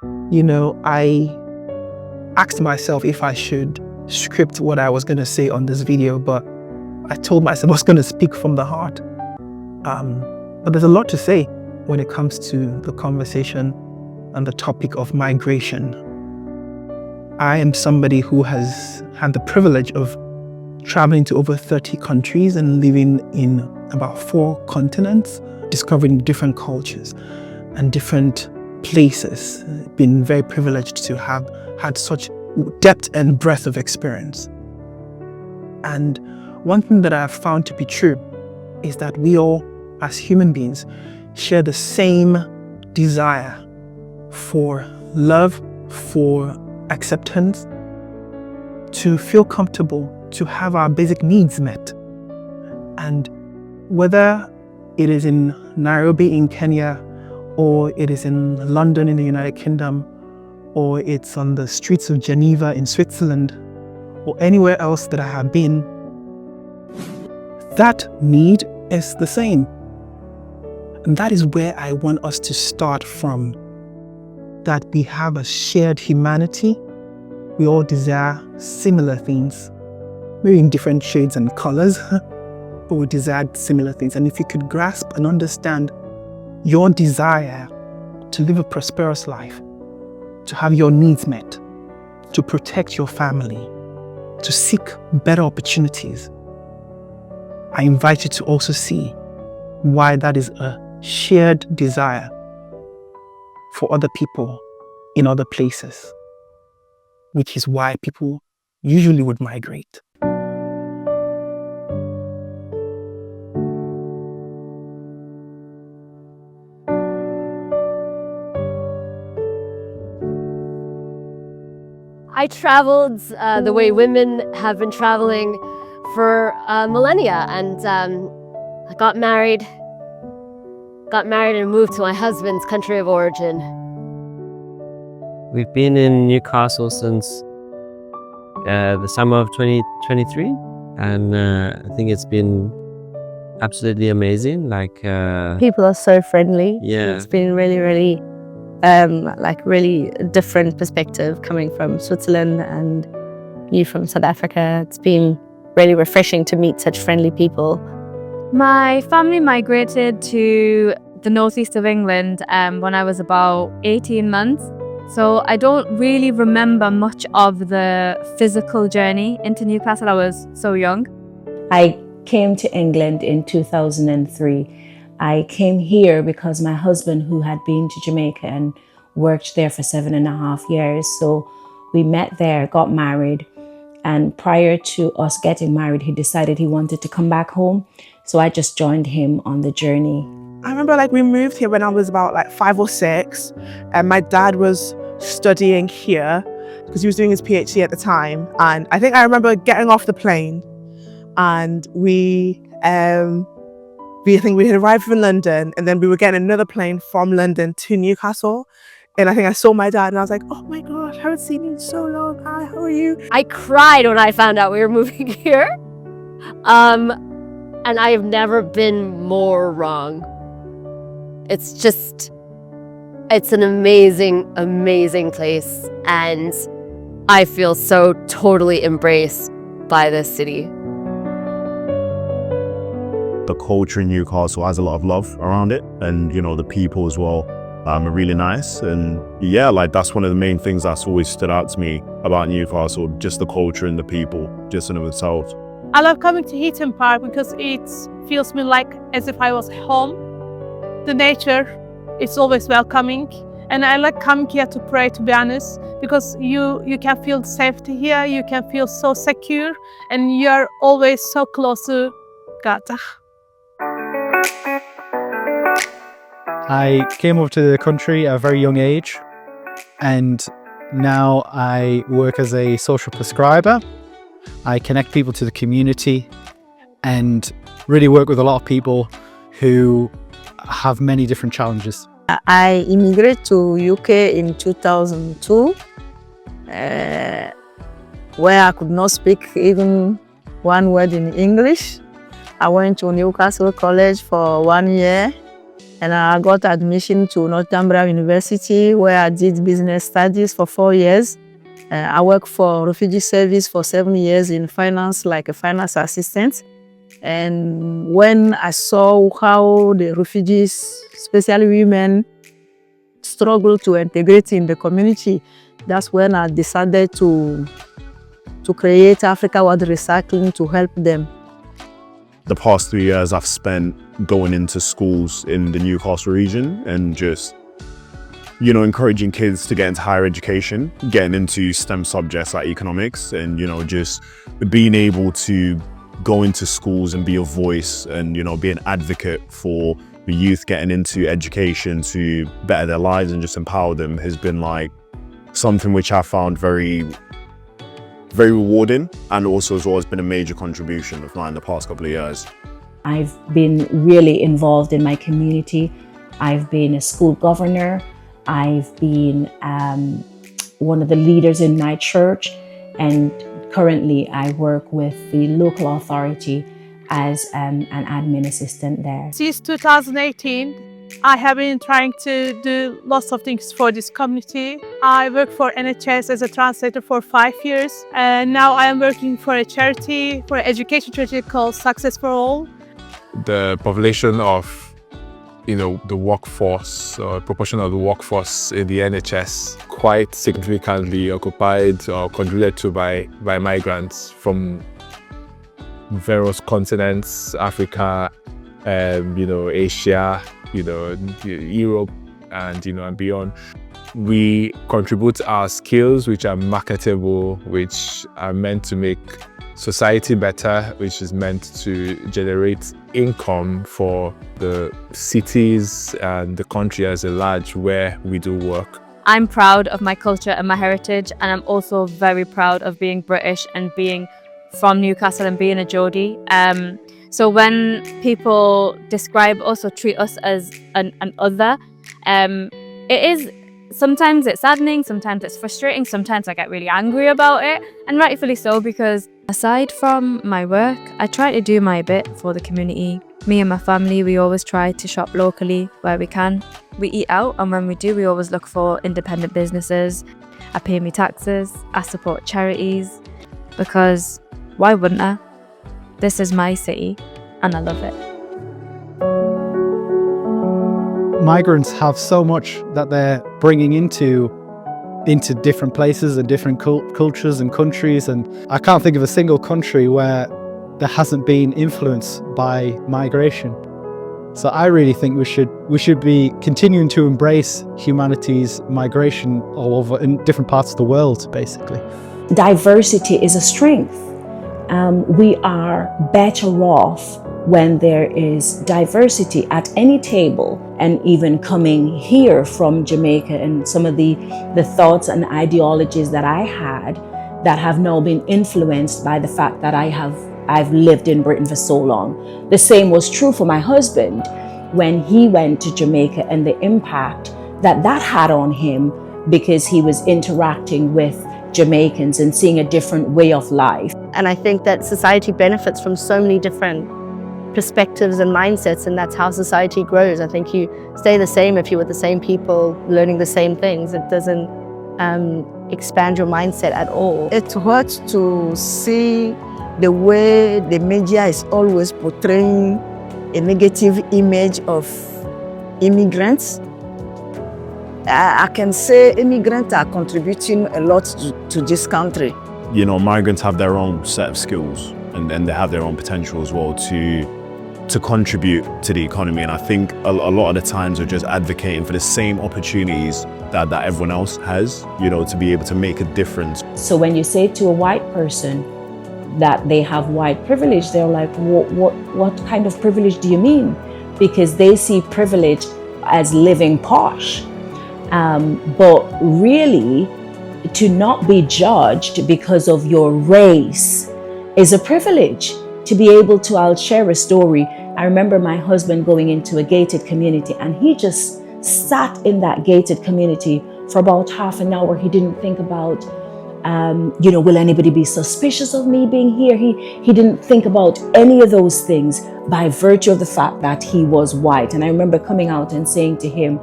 I asked myself if I should script what I was going to say on this video, but I told myself I was going to speak from the heart. But there's a lot to say when it comes to the conversation and the topic of migration. I am somebody who has had the privilege of traveling to over 30 countries and living in about 4 continents, discovering different cultures and different places. Been very privileged to have had such depth and breadth of experience. And one thing that I have found to be true is that we all, as human beings, share the same desire for love, for acceptance, to feel comfortable, to have our basic needs met. And whether it is in Nairobi in Kenya, or it is in London in the United Kingdom, or it's on the streets of Geneva in Switzerland, or anywhere else that I have been, that need is the same. And that is where I want us to start from. That we have a shared humanity. We all desire similar things, maybe in different shades and colors, but we desire similar things. And if you could grasp and understand your desire to live a prosperous life, to have your needs met, to protect your family, to seek better opportunities, I invite you to also see why that is a shared desire for other people in other places, which is why people usually would migrate. I traveled the way women have been traveling for millennia, and I got married and moved to my husband's country of origin. We've been in Newcastle since the summer of 2023, and I think it's been absolutely amazing. People are so friendly. Yeah. It's been really, really really different perspective coming from Switzerland and you from South Africa. It's been really refreshing to meet such friendly people. My family migrated to the northeast of England when I was about 18 months. So I don't really remember much of the physical journey into Newcastle. I was so young. I came to England in 2003. I came here because my husband, who had been to Jamaica and worked there for 7.5 years. So we met there, got married. And prior to us getting married, he decided he wanted to come back home. So I just joined him on the journey. I remember we moved here when I was about 5 or 6. And my dad was studying here because he was doing his PhD at the time. And I think I remember getting off the plane and I think we had arrived in London, and then we were getting another plane from London to Newcastle. And I think I saw my dad and I was like, oh my gosh, I haven't seen you in so long. Hi, how are you? I cried when I found out we were moving here. And I have never been more wrong. It's an amazing, amazing place. And I feel so totally embraced by this city. The culture in Newcastle has a lot of love around it, and the people as well are really nice. And yeah, that's one of the main things that's always stood out to me about Newcastle, just the culture and the people just in of itself. I love coming to Heaton Park because it feels me as if I was home. The nature is always welcoming, and I like coming here to pray, to be honest, because you can feel safety here, you can feel so secure, and you're always so close to God. I came over to the country at a very young age, and now I work as a social prescriber. I connect people to the community and really work with a lot of people who have many different challenges. I immigrated to UK in 2002, where I could not speak even one word in English. I went to Newcastle College for 1 year. And I got admission to Northumbria University, where I did business studies for 4 years. I worked for refugee service for 7 years in finance, like a finance assistant. And when I saw how the refugees, especially women, struggle to integrate in the community, that's when I decided to create Africa World Recycling to help them. The past 3 years I've spent going into schools in the Newcastle region and just, you know, encouraging kids to get into higher education, getting into STEM subjects like economics, and, you know, just being able to go into schools and be a voice and, you know, be an advocate for the youth getting into education to better their lives and just empower them has been like something which I found very rewarding, and also has always been a major contribution of mine the past couple of years. I've been really involved in my community. I've been a school governor. I've been one of the leaders in my church, and currently I work with the local authority as an admin assistant there. Since 2018, I have been trying to do lots of things for this community. I worked for NHS as a translator for 5 years, and now I am working for a charity, for an education charity called Success for All. The population of, you know, the workforce, or proportion of the workforce in the NHS, quite significantly occupied or contributed to by migrants from various continents, Africa, you know, Asia, you know, Europe, and, you know, and beyond. We contribute our skills, which are marketable, which are meant to make society better, which is meant to generate income for the cities and the country as a large where we do work. I'm proud of my culture and my heritage, and I'm also very proud of being British and being from Newcastle and being a Geordie. So when people describe us or treat us as an other, sometimes it's saddening, sometimes it's frustrating, sometimes I get really angry about it, and rightfully so, because aside from my work, I try to do my bit for the community. Me and my family, we always try to shop locally where we can. We eat out, and when we do, we always look for independent businesses. I pay my taxes, I support charities, because why wouldn't I? This is my city, and I love it. Migrants have so much that they're bringing into different places and different cultures and countries, and I can't think of a single country where there hasn't been influence by migration. So I really think we should be continuing to embrace humanity's migration all over in different parts of the world, basically. Diversity is a strength. We are better off when there is diversity at any table. And even coming here from Jamaica, and some of the thoughts and ideologies that I had that have now been influenced by the fact that I've lived in Britain for so long. The same was true for my husband when he went to Jamaica, and the impact that had on him, because he was interacting with Jamaicans and seeing a different way of life. And I think that society benefits from so many different perspectives and mindsets, and that's how society grows. I think you stay the same if you're with the same people, learning the same things. It doesn't expand your mindset at all. It hurts to see the way the media is always portraying a negative image of immigrants. I can say immigrants are contributing a lot to this country. You know, migrants have their own set of skills, and they have their own potential as well to contribute to the economy. And I think a lot of the times we're just advocating for the same opportunities that everyone else has, you know, to be able to make a difference. So when you say to a white person that they have white privilege, they're like, what kind of privilege do you mean? Because they see privilege as living posh. But really, to not be judged because of your race is a privilege. To be able to, I'll share a story. I remember my husband going into a gated community, and he just sat in that gated community for about half an hour. He didn't think about will anybody be suspicious of me being here? He didn't think about any of those things by virtue of the fact that he was white. And I remember coming out and saying to him,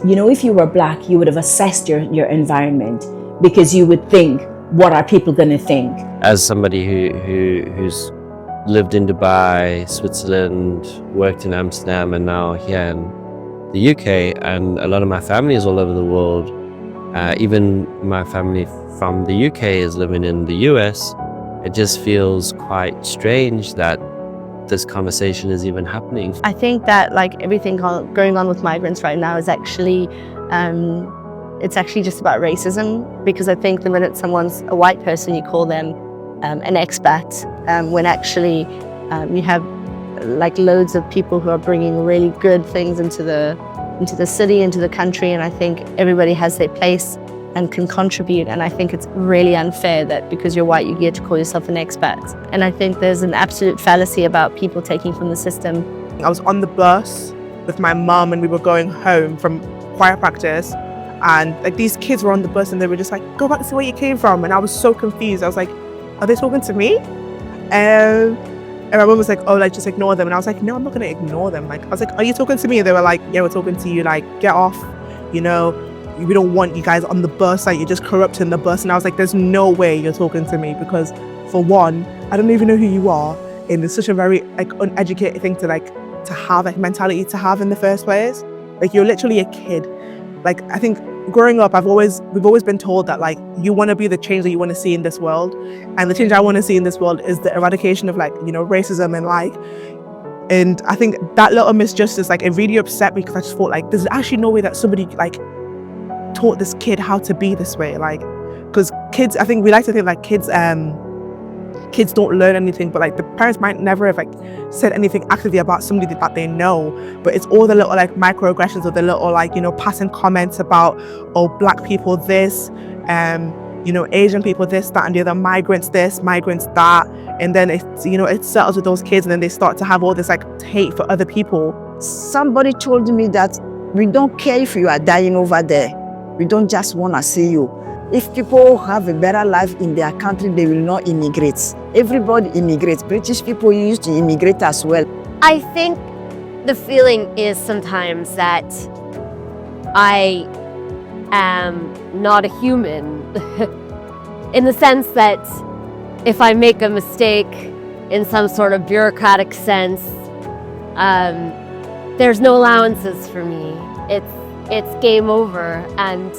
if you were black, you would have assessed your environment, because you would think, what are people going to think? As somebody who's lived in Dubai, Switzerland, worked in Amsterdam, and now here in the UK, and a lot of my family is all over the world. Even my family from the UK is living in the US. It just feels quite strange that this conversation is even happening. I think that like everything going on with migrants right now is actually, it's actually just about racism, because I think the minute someone's a white person, you call them an expat, when actually you have like loads of people who are bringing really good things into the city, into the country, and I think everybody has their place and can contribute. And I think it's really unfair that because you're white, you get to call yourself an expat. And I think there's an absolute fallacy about people taking from the system. I was on the bus with my mum and we were going home from choir practice, and like these kids were on the bus and they were just like, go back to where you came from. And I was so confused. I was like, are they talking to me? And my mum was like, oh, like just ignore them. And I was like, no, I'm not gonna ignore them. Like, I was like, are you talking to me? And they were like, yeah, we're talking to you. Like, get off, we don't want you guys on the bus, like you're just corrupting the bus. And I was like, there's no way you're talking to me, because for one, I don't even know who you are, and it's such a very like uneducated thing to have, like mentality to have in the first place. Like, you're literally a kid. Like, I think growing up, we've always been told that like you want to be the change that you want to see in this world, and the change I want to see in this world is the eradication of racism and I think that little misjustice, like, it really upset me, because I just thought like there's actually no way that somebody like taught this kid how to be this way. Like, because kids, I think we like to think like kids don't learn anything, but like the parents might never have like said anything actively about somebody that they know, but it's all the little like microaggressions, or the little like passing comments about, oh, black people this, Asian people this, that and the other, migrants this, migrants that, and then it settles with those kids, and then they start to have all this like hate for other people. Somebody told me that we don't care if you are dying over there. We don't just want to see you. If people have a better life in their country, they will not immigrate. Everybody immigrates. British people used to immigrate as well. I think the feeling is sometimes that I am not a human in the sense that if I make a mistake in some sort of bureaucratic sense, there's no allowances for me. It's game over. And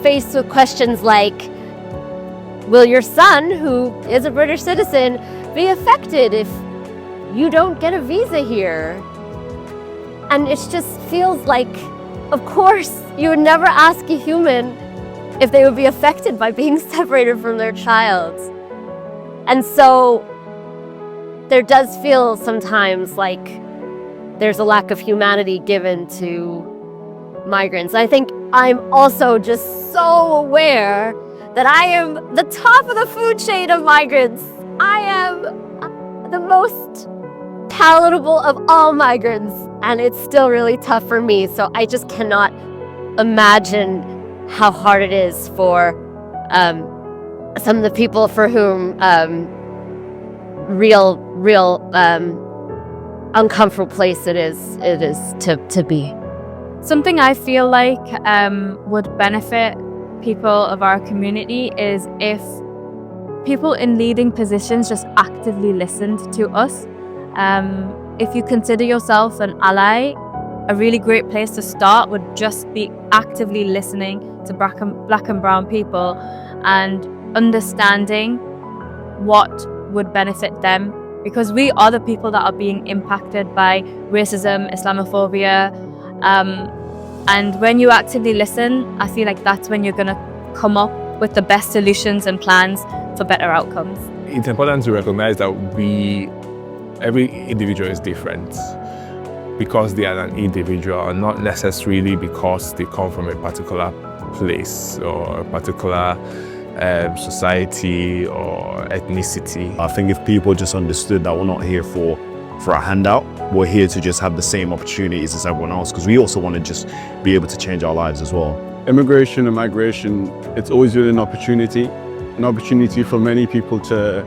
faced with questions like, will your son, who is a British citizen, be affected if you don't get a visa here? And it just feels like, of course, you would never ask a human if they would be affected by being separated from their child. And so there does feel sometimes like there's a lack of humanity given to migrants. I think I'm also just so aware that I am the top of the food chain of migrants. I am the most palatable of all migrants, and it's still really tough for me. So I just cannot imagine how hard it is for some of the people for whom real uncomfortable place it is to be. Something I feel like would benefit people of our community is if people in leading positions just actively listened to us. If you consider yourself an ally, a really great place to start would just be actively listening to black and brown people and understanding what would benefit them, because we are the people that are being impacted by racism, Islamophobia, and when you actively listen, I feel like that's when you're going to come up with the best solutions and plans for better outcomes. It's important to recognize that every individual is different because they are an individual, and not necessarily because they come from a particular place or a particular society or ethnicity. I think if people just understood that we're not here for a handout, we're here to just have the same opportunities as everyone else, because we also want to just be able to change our lives as well. immigration and migration, it's always been an opportunity for many people to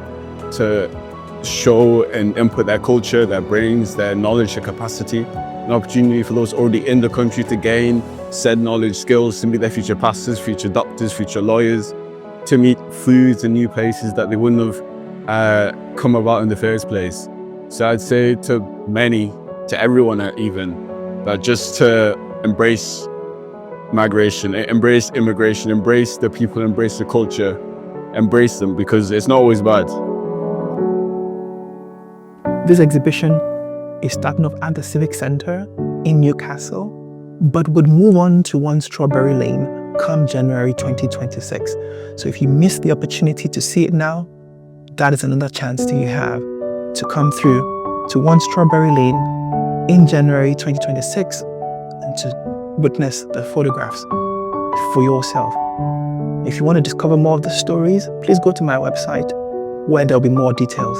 show and input their culture, their brains, their knowledge, their capacity. An opportunity for those already in the country to gain said knowledge, skills, to meet their future pastors, future doctors, future lawyers, to meet foods and new places that they wouldn't have come about in the first place. So I'd say to many, to everyone even, that just to embrace migration, embrace immigration, embrace the people, embrace the culture, embrace them, because it's not always bad. This exhibition is starting off at the Civic Centre in Newcastle, but would move on to 1 Strawberry Lane come January 2026. So if you missed the opportunity to see it now, that is another chance that you have to come through to 1 Strawberry Lane in January 2026 and to witness the photographs for yourself. If you want to discover more of the stories, please go to my website where there'll be more details.